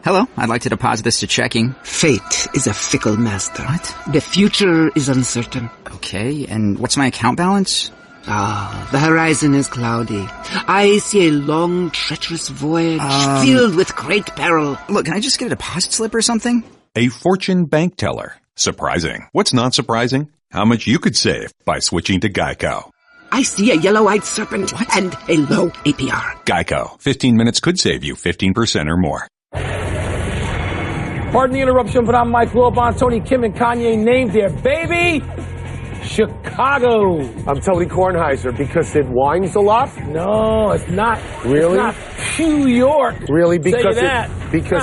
Hello, I'd like to deposit this to checking. Fate is a fickle master. What? The future is uncertain. Okay, and what's my account balance? The horizon is cloudy. I see a long, treacherous voyage filled with great peril. Look, can I just get a deposit slip or something? A fortune bank teller. Surprising. What's not surprising? How much you could save by switching to Geico. I see a yellow-eyed serpent and a low APR. Geico. 15 minutes could save you 15% or more. Pardon the interruption, but I'm Michael Wilbon, Tony, Kim, and Kanye named there. Baby, Chicago. I'm Tony Kornheiser because it whines a lot? No, it's not. Really? It's not New York. Really? Because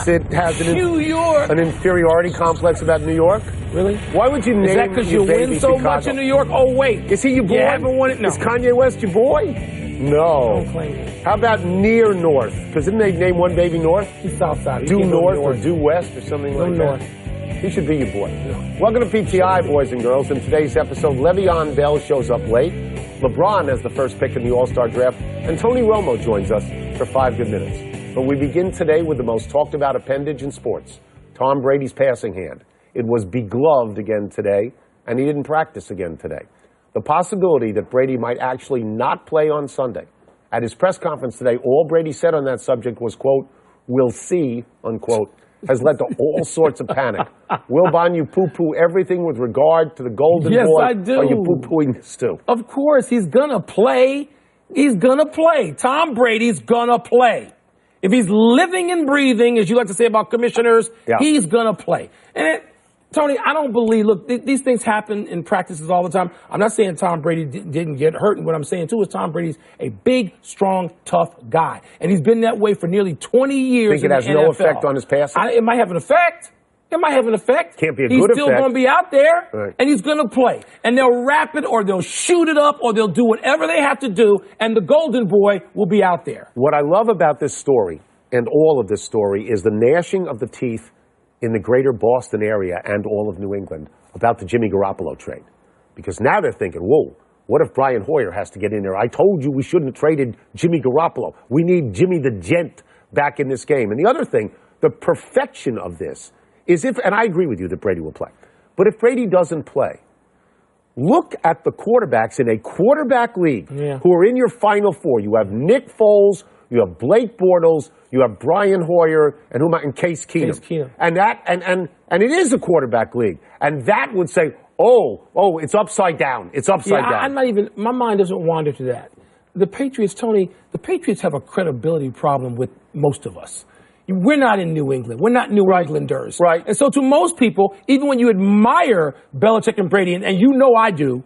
it has New York. an inferiority complex about New York? Really? Why would you name Is that because you baby win so Chicago? much in New York? Oh, wait. Is he your boy? You haven't won it? No. Is Kanye West your boy? No. Don't claim it. How about near North? Because didn't they name one baby North? He's south side. Due North or Due West or something like North. that? He should be your boy. No. Welcome to PTI, boys and girls. In today's episode, Le'Veon Bell shows up late. LeBron has the first pick in the All-Star draft. And Tony Romo joins us for 5 good minutes. But we begin today with the most talked about appendage in sports, Tom Brady's passing hand. It was begloved again today, and he didn't practice again today. The possibility that Brady might actually not play on Sunday. At his press conference today, all Brady said on that subject was, quote, "We'll see," unquote, has led to all sorts of panic. Wilbon, you poo-poo everything with regard to the Golden Boy. Yes, I do. Are you poo-pooing this too? Of course, he's going to play. He's going to play. Tom Brady's going to play. If he's living and breathing, as you like to say about commissioners, he's going to play. And Tony, I don't believe, look, these things happen in practices all the time. I'm not saying Tom Brady didn't get hurt. And what I'm saying, too, is Tom Brady's a big, strong, tough guy. And he's been that way for nearly 20 years. Think it has no effect on his passing? It might have an effect. It might have an effect. Can't be a good He's effect. still going to be out there, right, and he's going to play. And they'll wrap it, or they'll shoot it up, or they'll do whatever they have to do, and the Golden Boy will be out there. What I love about this story, and all of this story, is the gnashing of the teeth in the greater Boston area and all of New England about the Jimmy Garoppolo trade. Because now they're thinking, whoa, what if Brian Hoyer has to get in there? I told you we shouldn't have traded Jimmy Garoppolo. We need Jimmy the Gent back in this game. And the other thing, the perfection of this is if, and I agree with you that Brady will play, but if Brady doesn't play, look at the quarterbacks in a quarterback league who are in your Final Four. You have Nick Foles, you have Blake Bortles, you have Brian Hoyer, and Case Keenum. And it is a quarterback league. And that would say, oh, it's upside down. It's upside down. I'm not even, my mind doesn't wander to that. The Patriots, Tony, the Patriots have a credibility problem with most of us. We're not in New England. We're not New Englanders. Right. And so to most people, even when you admire Belichick and Brady, and you know I do,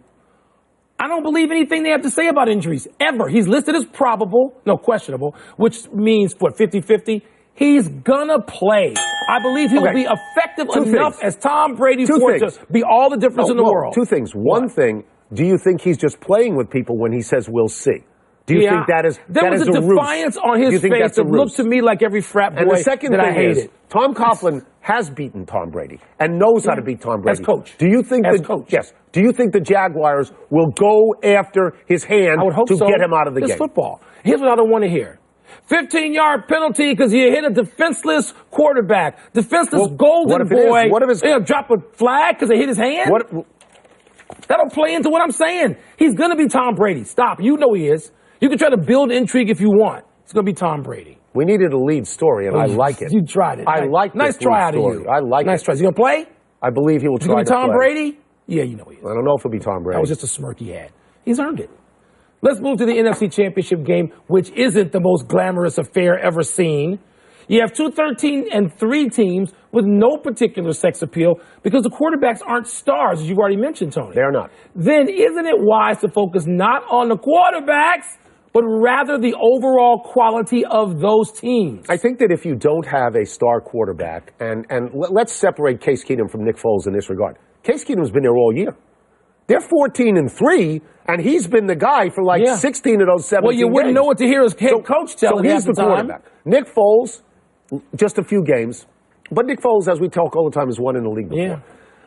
I don't believe anything they have to say about injuries, ever. He's listed as probable, no, questionable, which means, 50-50? He's gonna play. I believe he'll be effective enough as Tom Brady for to be all the difference in the world. Two things. One thing, do you think he's just playing with people when he says we'll see? Do you think that is there was a defiance on his face that looked to me like every frat boy and the second that thing I hated. Is, Tom Coughlin has beaten Tom Brady and knows how to beat Tom Brady. As coach. Do you think Yes. Do you think the Jaguars will go after his hand to get him out of the game? It's football. Here's what I don't want to hear. 15-yard penalty because you hit a defenseless quarterback. Defenseless Golden Boy. What if it's drop a flag because they hit his hand? That'll play into what I'm saying. He's going to be Tom Brady. Stop. You know he is. You can try to build intrigue if you want. It's going to be Tom Brady. We needed a lead story, and I like it. You tried it. I like nice try out of you. I like it. Nice try. Is he going to play? I believe he will try to play. Tom Brady? Yeah, you know he is. I don't know if it'll be Tom Brady. That was just a smirk he had. He's earned it. Let's move to the NFC Championship game, which isn't the most glamorous affair ever seen. You have 2 13-3 teams with no particular sex appeal because the quarterbacks aren't stars, as you've already mentioned, Tony. They're not. Then isn't it wise to focus not on the quarterbacks, but rather the overall quality of those teams? I think that if you don't have a star quarterback, and let's separate Case Keenum from Nick Foles in this regard. Case Keenum's been there all year. They're 14-3, and he's been the guy for 16 of those 17 Well, you wouldn't games. know what to hear his head coach tell him. So he's the quarterback. Nick Foles, just a few games. But Nick Foles, as we talk all the time, has won in the league before. Yeah.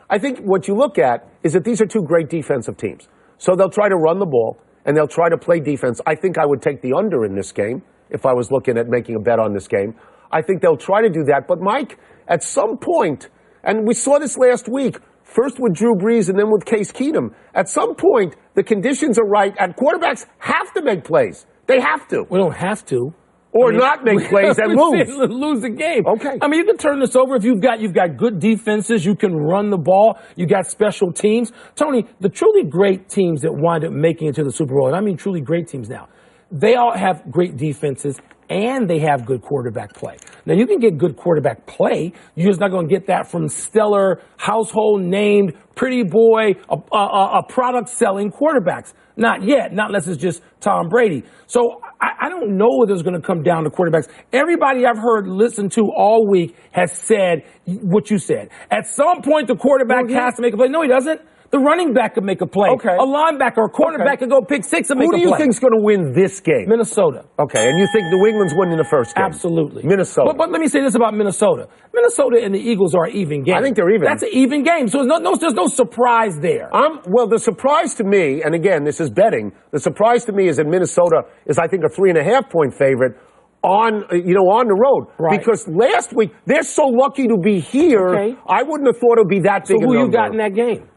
I think what you look at is that these are two great defensive teams. So they'll try to run the ball, and they'll try to play defense. I think I would take the under in this game if I was looking at making a bet on this game. I think they'll try to do that. But, Mike, at some point, and we saw this last week, first with Drew Brees and then with Case Keenum, at some point, the conditions are right, and quarterbacks have to make plays. They have to. We don't have to. Or not make plays and lose. Lose the game. Okay. I mean, you can turn this over if you've got good defenses. You can run the ball. You got special teams. Tony, the truly great teams that wind up making it to the Super Bowl, and I mean truly great teams now, they all have great defenses and they have good quarterback play. Now, you can get good quarterback play. You're just not going to get that from stellar, household named, pretty boy, a product-selling quarterbacks. Not yet, not unless it's just Tom Brady. So I don't know whether it's going to come down to quarterbacks. Everybody I've heard listen to all week has said what you said. At some point, the quarterback has to make a play. No, he doesn't. The running back could make a play. Okay. A linebacker or cornerback could go pick six and make a play. Who do you think's going to win this game? Minnesota. Okay, and you think New England's winning the first game? Absolutely. Minnesota. But let me say this about Minnesota. Minnesota and the Eagles are an even game. I think they're even. That's an even game. So there's no surprise there. Well, the surprise to me, and again, this is betting, the surprise to me is that Minnesota is, I think, a 3.5-point favorite on the road. Right. Because last week, they're so lucky to be here, Okay. I wouldn't have thought it would be that big a number. So who you got in that game?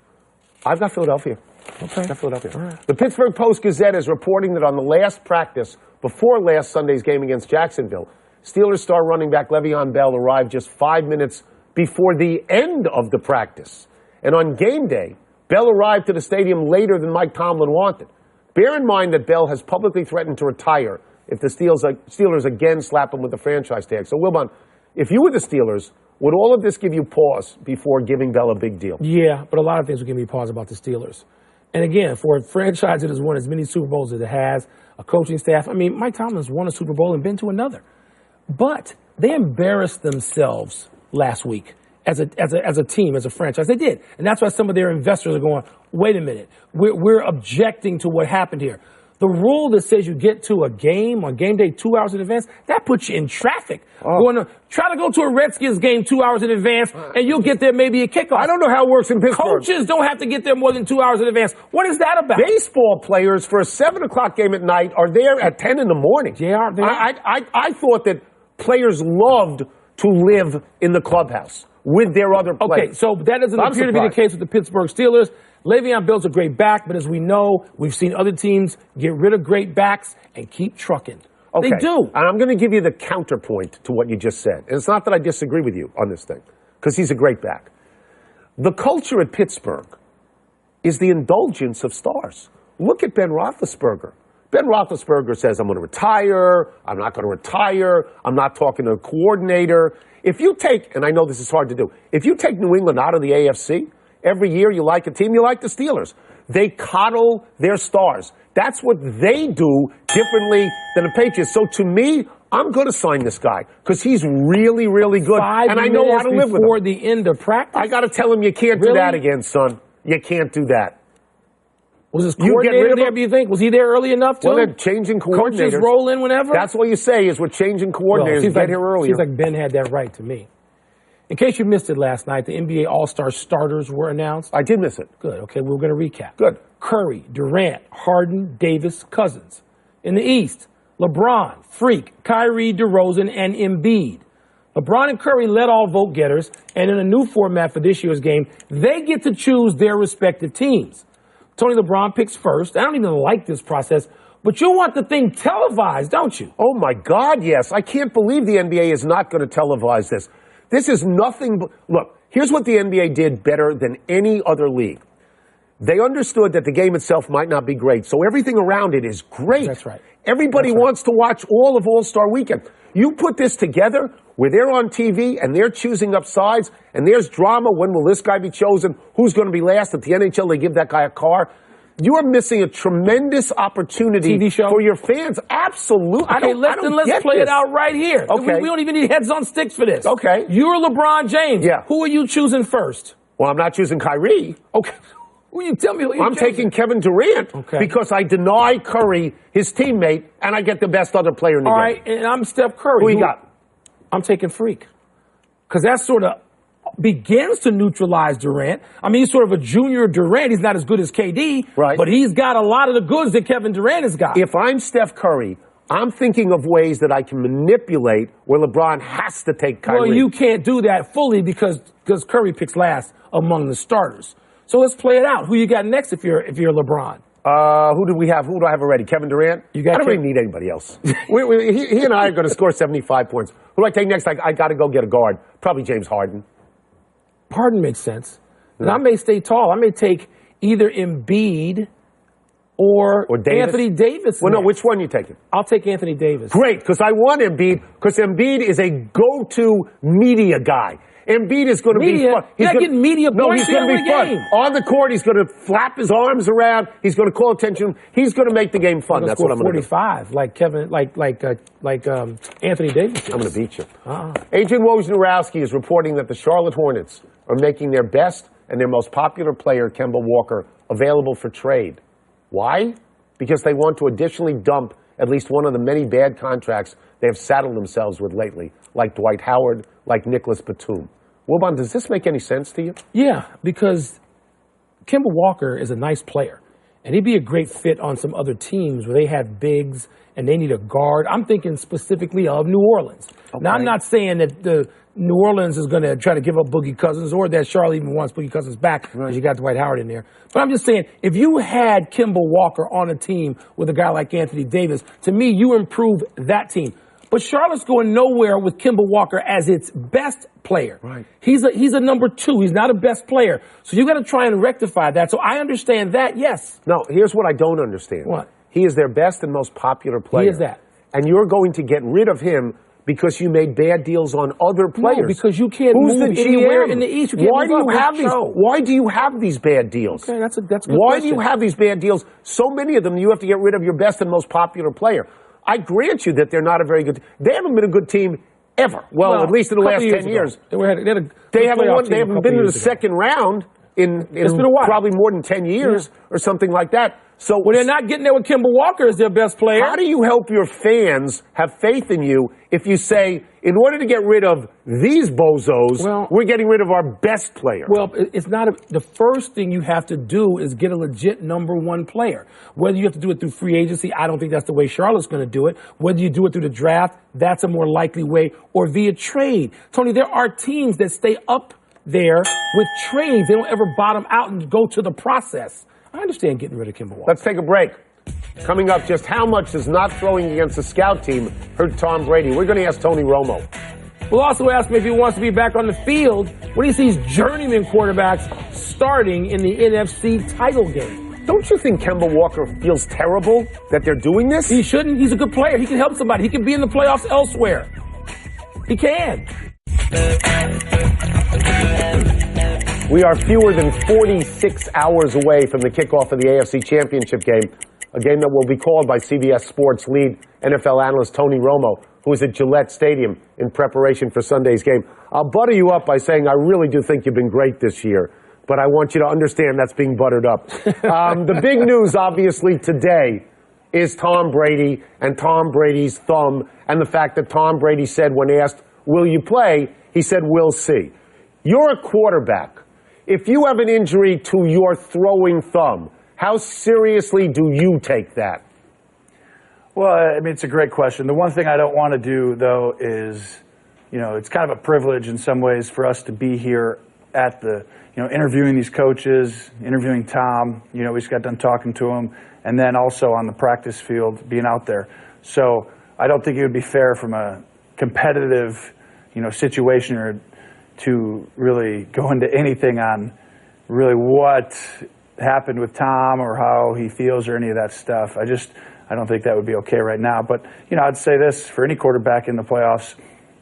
I've got Philadelphia. Okay. I've got Philadelphia. Right. The Pittsburgh Post-Gazette is reporting that on the last practice, before last Sunday's game against Jacksonville, Steelers star running back Le'Veon Bell arrived just 5 minutes before the end of the practice. And on game day, Bell arrived to the stadium later than Mike Tomlin wanted. Bear in mind that Bell has publicly threatened to retire if the Steelers again slap him with the franchise tag. So, Wilbon, if you were the Steelers, would all of this give you pause before giving Bell a big deal? Yeah, but a lot of things would give me pause about the Steelers. And again, for a franchise that has won as many Super Bowls as it has, a coaching staff, I mean, Mike Tomlin's won a Super Bowl and been to another. But they embarrassed themselves last week as a team, as a franchise. They did. And that's why some of their investors are going, wait a minute, we're objecting to what happened here. The rule that says you get to a game on game day 2 hours in advance, that puts you in traffic. Try to go to a Redskins game 2 hours in advance, and you'll get there maybe at kickoff. I don't know how it works in Pittsburgh. Coaches don't have to get there more than 2 hours in advance. What is that about? Baseball players for a 7 o'clock game at night are there at 10 in the morning. They are. I thought that players loved to live in the clubhouse with their other players. Okay, so that doesn't appear to be the case with the Pittsburgh Steelers. Le'Veon Bell's a great back, but as we know, we've seen other teams get rid of great backs and keep trucking. Okay. They do. And I'm going to give you the counterpoint to what you just said. And it's not that I disagree with you on this thing, because he's a great back. The culture at Pittsburgh is the indulgence of stars. Look at Ben Roethlisberger. Ben Roethlisberger says, I'm going to retire. I'm not going to retire. I'm not talking to a coordinator. If you take, and I know this is hard to do, if you take New England out of the AFC, every year you like a team, you like the Steelers. They coddle their stars. That's what they do differently than the Patriots. So to me, I'm going to sign this guy because he's really, really good. And I know how to live with him. Before the end of practice? I got to tell him you can't do that again, son. You can't do that. Was his coordinator there, do you think? Was he there early enough, too? Well, they're changing coordinators. Coaches roll in whenever? That's what you say is we're changing coordinators. Get here earlier. Seems like Ben had that right to me. In case you missed it last night, the NBA All-Star starters were announced. I did miss it. Good. Okay, we're going to recap. Good. Curry, Durant, Harden, Davis, Cousins. In the East, LeBron, Freak, Kyrie, DeRozan, and Embiid. LeBron and Curry led all vote getters, and in a new format for this year's game, they get to choose their respective teams. Tony, LeBron picks first. I don't even like this process, but you want the thing televised, don't you? Oh, my God, yes. I can't believe the NBA is not going to televise this. This is nothing but, look, here's what the NBA did better than any other league. They understood that the game itself might not be great, so everything around it is great. That's right. Everybody wants to watch all of All-Star Weekend. You put this together where they're on TV and they're choosing up sides and there's drama. When will this guy be chosen? Who's going to be last? At the NHL, they give that guy a car. You are missing a tremendous opportunity TV show? For your fans. Absolutely. Okay, let's play it out right here. Okay. We don't even need heads on sticks for this. Okay. You're LeBron James. Yeah. Who are you choosing first? Well, I'm not choosing Kyrie. Okay. Who you tell me who you're I'm taking Kevin Durant because I deny Curry his teammate and I get the best other player in the game. All right, and I'm Steph Curry. Who you got? I'm taking Freak. Because that sort of begins to neutralize Durant. I mean, he's sort of a junior Durant. He's not as good as KD, right? But he's got a lot of the goods that Kevin Durant has got. If I'm Steph Curry, I'm thinking of ways that I can manipulate where LeBron has to take Kyrie. Well, you can't do that fully because Curry picks last among the starters. So let's play it out. Who you got next if you're LeBron? Who do we have? Who do I have already? Kevin Durant? I don't really need anybody else. He and I are going to score 75 points. Who do I take next? I got to go get a guard. Probably James Harden. Harden makes sense. And I may stay tall. I may take either Embiid or Davis? Anthony Davis. Well, no, which one are you taking? I'll take Anthony Davis. Great, because I want Embiid, because Embiid is a go-to media guy. Embiid is going to be fun. He's not getting media points. No, he's going to be fun. Game. On the court, he's going to flap his arms around. He's going to call attention. He's going to make the game fun. That's what I'm going to do. 45, like Kevin, like Anthony Davis. I'm going to beat you. Agent Wojnarowski is reporting that the Charlotte Hornets are making their best and their most popular player, Kemba Walker, available for trade. Why? Because they want to additionally dump at least one of the many bad contracts they have saddled themselves with lately, like Dwight Howard, like Nicholas Batum. Wilbon, does this make any sense to you? Yeah, because Kemba Walker is a nice player, and he'd be a great fit on some other teams where they have bigs and they need a guard. I'm thinking specifically of New Orleans. Okay. Now, I'm not saying that the New Orleans is going to try to give up Boogie Cousins or that Charlotte even wants Boogie Cousins back because you got Dwight Howard in there. But I'm just saying, if you had Kemba Walker on a team with a guy like Anthony Davis, to me, you improve that team. But Charlotte's going nowhere with Kemba Walker as its best player. Right. He's a number 2. He's not a best player. So you got to try and rectify that. So I understand that, yes. No, here's what I don't understand. What? He is their best and most popular player. He is that. And you're going to get rid of him because you made bad deals on other players. No, because you can't Who's move the anywhere GM? in the East. Why do you have these bad deals? Okay, that's a good Why question. do you have these bad deals? So many of them, you have to get rid of your best and most popular player. I grant you that they're not a very good. They haven't been a good team ever. Well, at least in the last 10 years. They haven't been in the second round in probably more than 10 years or something like that. So they're not getting there with Kemba Walker as their best player. How do you help your fans have faith in you if you say, in order to get rid of these bozos, we're getting rid of our best player? Well, it's not the first thing you have to do is get a legit number 1 player. Whether you have to do it through free agency, I don't think that's the way Charlotte's going to do it. Whether you do it through the draft, that's a more likely way, or via trade. Tony, there are teams that stay up there with trades. They don't ever bottom out and go to the process. I understand getting rid of Kemba Walker. Let's take a break. Coming up, just how much does not throwing against the scout team hurt Tom Brady? We're going to ask Tony Romo. We'll also ask him if he wants to be back on the field when he sees journeyman quarterbacks starting in the NFC title game. Don't you think Kemba Walker feels terrible that they're doing this? He shouldn't. He's a good player. He can help somebody. He can be in the playoffs elsewhere. He can. We are fewer than 46 hours away from the kickoff of the AFC Championship game, a game that will be called by CBS Sports lead NFL analyst Tony Romo, who is at Gillette Stadium in preparation for Sunday's game. I'll butter you up by saying I really do think you've been great this year, but I want you to understand that's being buttered up. The big news, obviously, today is Tom Brady and Tom Brady's thumb and the fact that Tom Brady said when asked, will you play, he said, we'll see. You're a quarterback. If you have an injury to your throwing thumb, how seriously do you take that? Well, I mean, it's a great question. The one thing I don't want to do, though, is, it's kind of a privilege in some ways for us to be here at the, interviewing these coaches, interviewing Tom. We just got done talking to him, and then also on the practice field, being out there. So I don't think it would be fair from a competitive, situation or to really go into anything on really what happened with Tom or how he feels or any of that stuff. I don't think that would be okay right now. But, I'd say this, for any quarterback in the playoffs,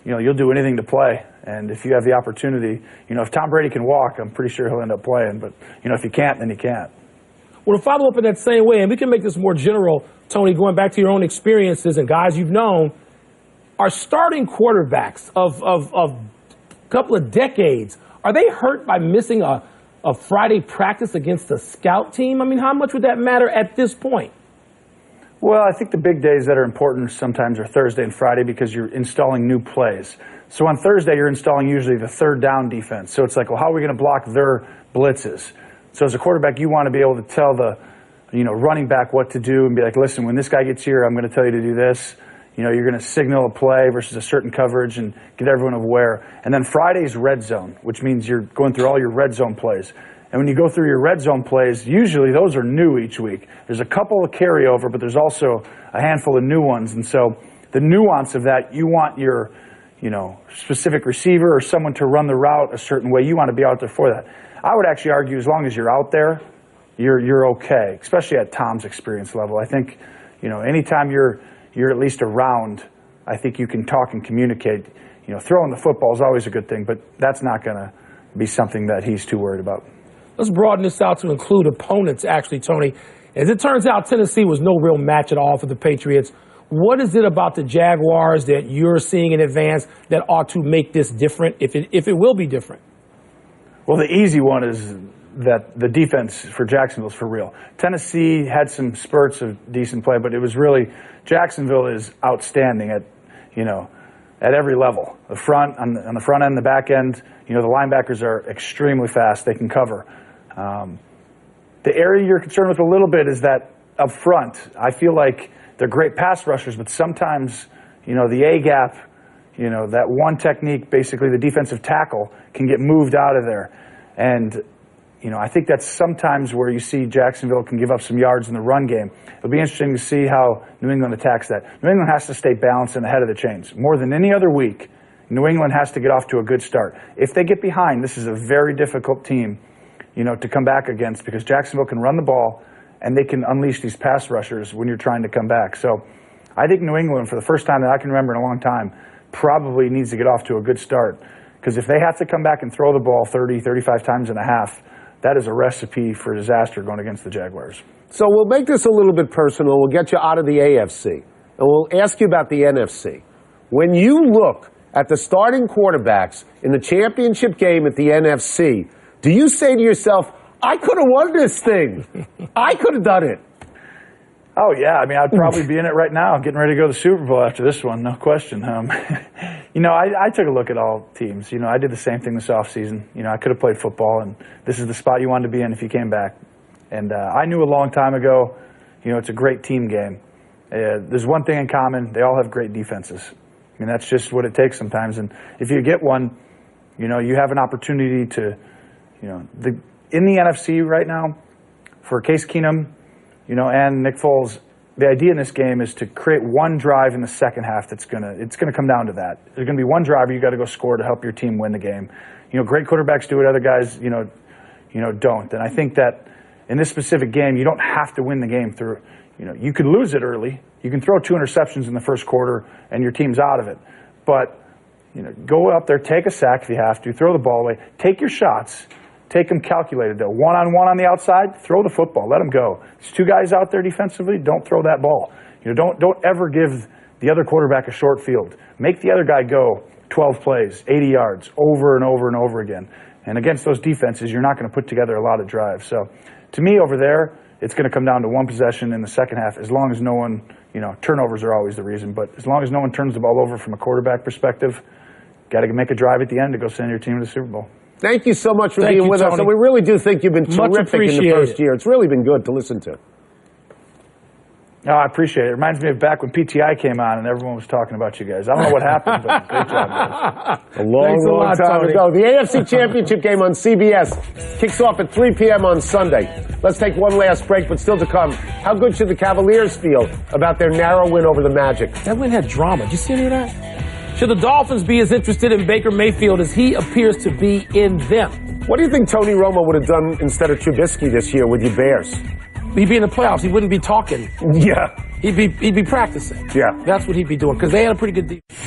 you'll do anything to play. And if you have the opportunity, if Tom Brady can walk, I'm pretty sure he'll end up playing. But, if he can't, then he can't. Well, to follow up in that same way, and we can make this more general, Tony, going back to your own experiences and guys you've known, are starting quarterbacks of couple of decades, are they hurt by missing a Friday practice against the scout team? I mean, how much would that matter at this point? Well, I think the big days that are important sometimes are Thursday and Friday because you're installing new plays. So on Thursday, you're installing usually the third down defense. So it's like, well, how are we going to block their blitzes? So as a quarterback, you want to be able to tell the running back what to do and be like, listen, when this guy gets here, I'm going to tell you to do this. You're going to signal a play versus a certain coverage and get everyone aware. And then Friday's red zone, which means you're going through all your red zone plays. And when you go through your red zone plays, usually those are new each week. There's a couple of carryover, but there's also a handful of new ones. And so the nuance of that, you want your, specific receiver or someone to run the route a certain way. You want to be out there for that. I would actually argue as long as you're out there, you're okay, especially at Tom's experience level. I think, anytime you're at least around, I think you can talk and communicate. Throwing the football is always a good thing, but that's not going to be something that he's too worried about. Let's broaden this out to include opponents, actually, Tony. As it turns out, Tennessee was no real match at all for the Patriots. What is it about the Jaguars that you're seeing in advance that ought to make this different, if it will be different? Well, the easy one is that the defense for Jacksonville is for real. Tennessee had some spurts of decent play, but it was really Jacksonville is outstanding at every level. The front on the front end, the back end. The linebackers are extremely fast. They can cover. The area you're concerned with a little bit is that up front, I feel like they're great pass rushers, but sometimes the A gap, that one technique, basically the defensive tackle, can get moved out of there, and. I think that's sometimes where you see Jacksonville can give up some yards in the run game. It'll be interesting to see how New England attacks that. New England has to stay balanced and ahead of the chains. More than any other week, New England has to get off to a good start. If they get behind, this is a very difficult team, to come back against because Jacksonville can run the ball and they can unleash these pass rushers when you're trying to come back. So I think New England, for the first time that I can remember in a long time, probably needs to get off to a good start because if they have to come back and throw the ball 30, 35 times and a half, that is a recipe for disaster going against the Jaguars. So we'll make this a little bit personal. We'll get you out of the AFC, and we'll ask you about the NFC. When you look at the starting quarterbacks in the championship game at the NFC, do you say to yourself, I could have won this thing. I could have done it. Oh, yeah. I'd probably be in it right now, getting ready to go to the Super Bowl after this one, no question. I took a look at all teams. I did the same thing this offseason. I could have played football, and this is the spot you wanted to be in if you came back. And I knew a long time ago, it's a great team game. There's one thing in common. They all have great defenses. That's just what it takes sometimes. And if you get one, you have an opportunity to, in the NFC right now, for Case Keenum, and Nick Foles, the idea in this game is to create one drive in the second half it's gonna come down to that. There's gonna be one drive you got to go score to help your team win the game. Great quarterbacks do it, other guys, don't. And I think that in this specific game, you don't have to win the game through, you could lose it early. You can throw 2 interceptions in the first quarter and your team's out of it. But, go up there, take a sack if you have to, throw the ball away, take your shots. Take them calculated, though. One-on-one on the outside, throw the football. Let them go. There's 2 guys out there defensively. Don't throw that ball. Don't ever give the other quarterback a short field. Make the other guy go 12 plays, 80 yards, over and over and over again. And against those defenses, you're not going to put together a lot of drives. So, to me, over there, it's going to come down to one possession in the second half. As long as no one, turnovers are always the reason. But as long as no one turns the ball over from a quarterback perspective, got to make a drive at the end to go send your team to the Super Bowl. Thank you so much for being with us. And we really do think you've been terrific in the first year. It's really been good to listen to. No, I appreciate it. It reminds me of back when PTI came on and everyone was talking about you guys. I don't know what happened, but great job, guys. A long time ago. The AFC Championship game on CBS kicks off at 3 p.m. on Sunday. Let's take one last break, but still to come, how good should the Cavaliers feel about their narrow win over the Magic? That win had drama. Did you see any of that? Should the Dolphins be as interested in Baker Mayfield as he appears to be in them? What do you think Tony Romo would have done instead of Trubisky this year with your Bears? He'd be in the playoffs. He wouldn't be talking. Yeah. He'd be practicing. Yeah. That's what he'd be doing because they had a pretty good defense.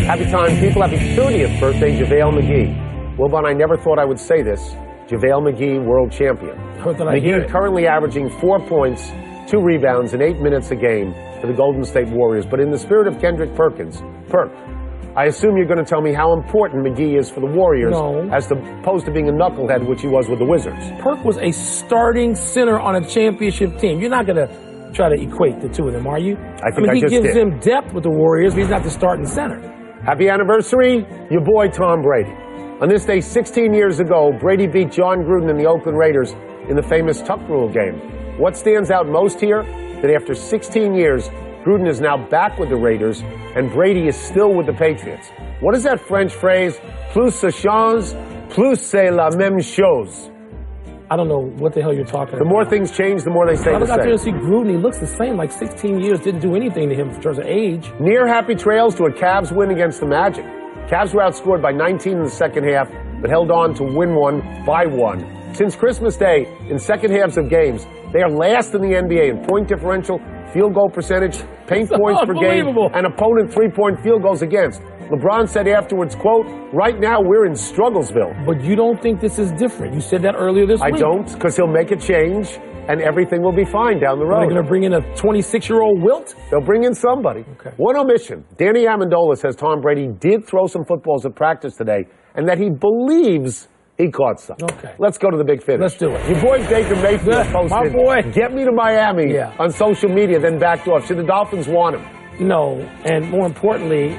Happy time, people. Happy 30th birthday, JaVale McGee. Wilbon, I never thought I would say this. JaVale McGee, world champion. McGee currently averaging 4 points, 2 rebounds in 8 minutes a game for the Golden State Warriors. But in the spirit of Kendrick Perkins, I assume you're going to tell me how important McGee is for the Warriors as opposed to being a knucklehead, which he was with the Wizards. Perk was a starting center on a championship team. You're not going to try to equate the two of them, are you? I think he gives them depth with the Warriors, but he's not the starting center. Happy anniversary, your boy Tom Brady. On this day 16 years ago, Brady beat John Gruden and the Oakland Raiders in the famous Tuck Rule game. What stands out most here? That after 16 years, Gruden is now back with the Raiders, and Brady is still with the Patriots. What is that French phrase? Plus ça change, plus c'est la même chose. I don't know what the hell you're talking about. The more things change, the more they stay the same. I look out there and see Gruden. He looks the same. Like 16 years didn't do anything to him in terms of age. Near happy trails to a Cavs win against the Magic. Cavs were outscored by 19 in the second half, but held on to win one by one. Since Christmas Day, in second halves of games, they are last in the NBA in point differential, field goal percentage, paint points per game, and opponent three-point field goals against. LeBron said afterwards, quote, right now we're in Strugglesville. But you don't think this is different. You said that earlier this week. I don't, because he'll make a change, and everything will be fine down the road. Are they going to bring in a 26-year-old Wilt? They'll bring in somebody. Okay. One omission. Danny Amendola says Tom Brady did throw some footballs at practice today, and that he believes he caught some. Okay. Let's go to the big finish. Let's do it. Your boy Baker Mayfield posted, my boy. Get me to Miami on social media, then backed off. Should the Dolphins want him? No, and more importantly,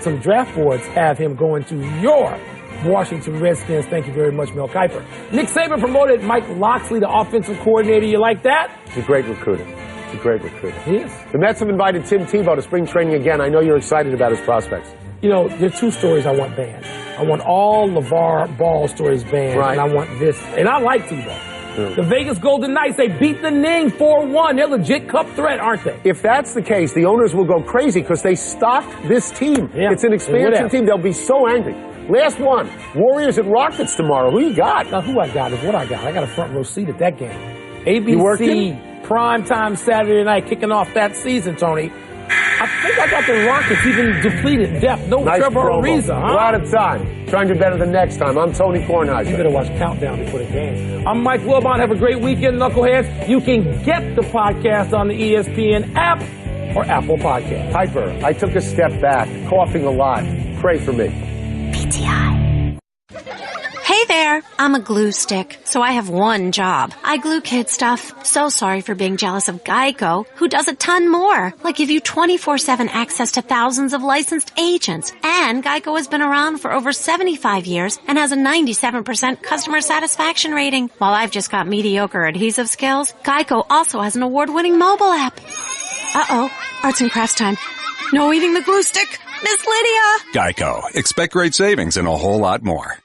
some draft boards have him going to your Washington Redskins. Thank you very much, Mel Kiper. Nick Saban promoted Mike Locksley, the offensive coordinator. You like that? He's a great recruiter. He's a great recruiter. He is. The Mets have invited Tim Tebow to spring training again. I know you're excited about his prospects. You know, there are two stories I want banned. I want all LeVar Ball stories banned, and I want this. And I like Tebow. The Vegas Golden Knights, they beat the Ning 4-1. They're a legit cup threat, aren't they? If that's the case, the owners will go crazy because they stocked this team. Yeah, it's an expansion team. They'll be so angry. Last one. Warriors and Rockets tomorrow. Who you got? Now, who I got is what I got. I got a front row seat at that game. ABC, primetime Saturday night, kicking off that season, Tony. I think I got the Rockets even depleted depth. No Trevor Ariza, huh? We're out of time. Try and do better the next time. I'm Tony Kornheiser. You better watch Countdown before the game. I'm Mike Wilbon. Have a great weekend, Knuckleheads. You can get the podcast on the ESPN app or Apple Podcast. Piper, I took a step back, coughing a lot. Pray for me. PTI. Hey there, I'm a glue stick, so I have one job. I glue kid stuff. So sorry for being jealous of Geico, who does a ton more, like give you 24/7 access to thousands of licensed agents. And Geico has been around for over 75 years and has a 97% customer satisfaction rating. While I've just got mediocre adhesive skills, Geico also has an award-winning mobile app. Uh-oh, arts and crafts time. No eating the glue stick, Miss Lydia! Geico. Expect great savings and a whole lot more.